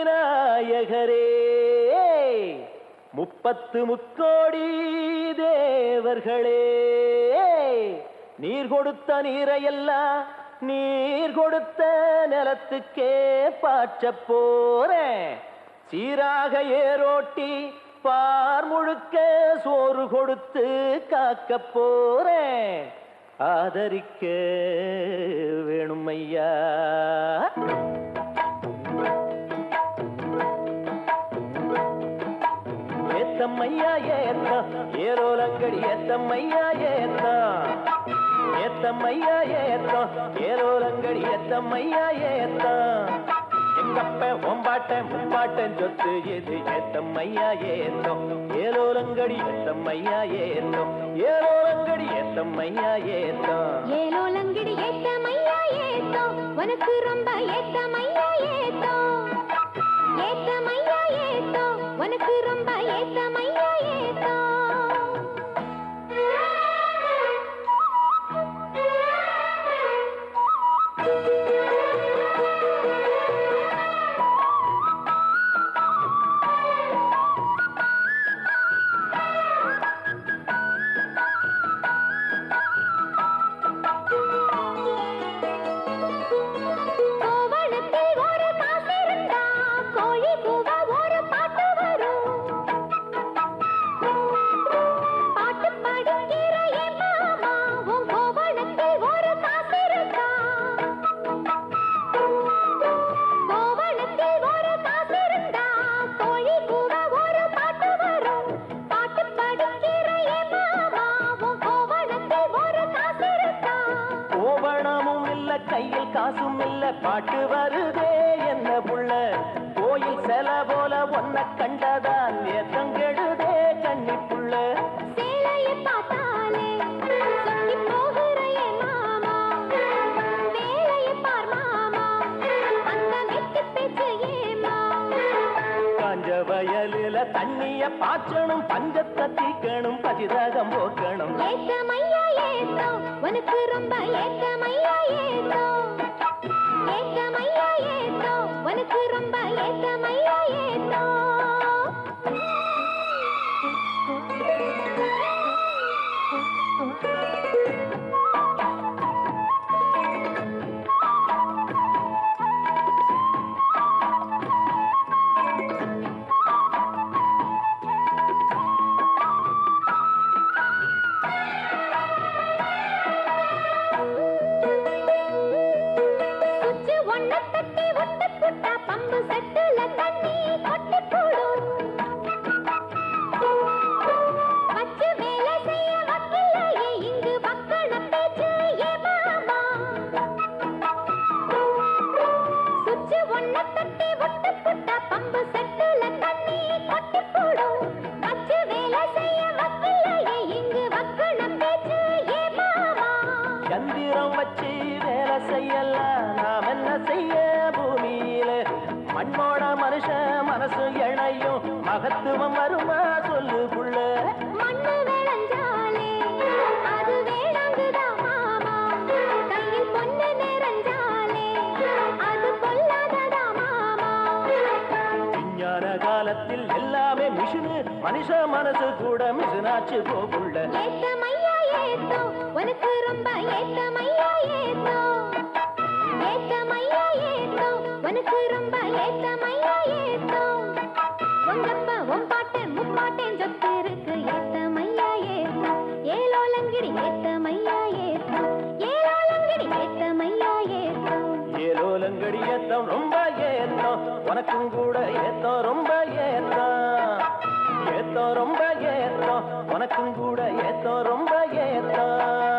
விநாயகரே முப்பத்து முக்கோடி தேவர்களே நீர் கொடுத்த நீரையெல்லாம் நீர் கொடுத்த நிலத்துக்கே பாய்ச்ச போறேன் சீராக ஏரோட்டி பார் முழுக்க சோறு கொடுத்து காக்க போறேன் ஆதரிக்க வேணும் ஐயா ஏத்தம்மையா ஏத்தம் ஏரோலங்கடி ஏத்தம்மையா ஏத்தம் ஏத்தம்மையா ஏத்தம் ஏரோலங்கடி ஏத்தம்மையா ஏத்தம் எங்கப்ப ஒம்பாட்டன் முப்பாட்டன் சொத்து எது ஏத்தம்மையா ஏத்தம் ஏலோலங்கடி ஏத்தம்மையா ஏத்தம் ஏலோலங்கடி ஏத்தம்மையா ஏத்தம் ஏலோலங்கடி ஏத்தம்மையா ஏத்தம் உனக்கு ரொம்ப ஏத்தம்மையா ஏத்தம் ஏத்தம்மையா ஏத்தம் உனக்கு ரொம்ப ஏத்தம்மையா ஏத்தம் கையில் காசும் இல்ல பாட்டு வருதே என்ன புள்ள கோயில் செல போல ஒன்ன கண்டதான் ஏத்தம் கெடுதே கண்ணி புள்ள சேலையை பார்த்தாலே சொல்லி போகிறையே மாமா வேலையை பார் மாமா அந்த நெத்தி பேச்சு ஏமா காஞ்ச வயலில தண்ணிய பாய்ச்சணும் பஞ்சத்தை தீக்கணும் பசிதாகம் போக்கணும் ஏத்தமையா ஏத்தம் உனக்கு ரொம்ப ஏத்தமையா ஏத்தம் ஏத்தமையா ஏத்தம் உனக்கு ரொம்ப ஏத்தமையா ஏத்தம் பம்பு சட்டுல தண்ணி கொட்டி போடும் வச்சு வேலை செய்ய வக்கில்லையே இங்கு வக்கண பேச்சு ஏ மாமா சுச்சு ஒன்ன தட்டி ஒட்டு புட்டா பம்பு சட்டுல தண்ணி கொட்டி போடும் வச்சு வேலை செய்ய வக்கில்லையே இங்கு வக்கண பேச்சு ஏ மாமா சந்திரம் வச்சு வேலை செய்யலாம் நாம் என்ன செய்ய பூமியில மண்ணோட மனுஷன் மனசு இணையும் மகத்துவம் வருமா சொல்லு புள்ள மண்ணு விளைஞ்சாலே அது வேணாங்குதா மாமா கையில் பொண்ணு நிறைஞ்சாலே அது பொல்லாததா மாமா விஞ்ஞான காலத்தில் எல்லாமே மிஷினு மனுஷ மனசு கூட மிஷினாச்சு போகுள்ள ஏத்தமையா ஏத்தம் உனக்கு ரொம்ப ஏத்தமையா ஏத்தம் ஏத்தமையா ஏத்தம் உனக்கு ரொம்ப ஏத்தமையா ஏத்தம் உங்கப்பா உன் பாட்டன் முப்பாட்டன் சொத்து இருக்கு ஏத்தமையா ஏத்தம் ஏலோலங்கிடி ஏத்தமையா ஏத்தம் ஏலோலங்கிடி ஏத்தமையா ஏத்தம் ஏலோலங்கடி ஏத்தம் ரொம்ப ஏத்தம் உனக்கும் கூட ஏத்தம் ரொம்ப ஏத்தம் ஏத்தம் ரொம்ப ஏத்தம் உனக்கும் கூட ஏத்தம் ரொம்ப ஏத்தம்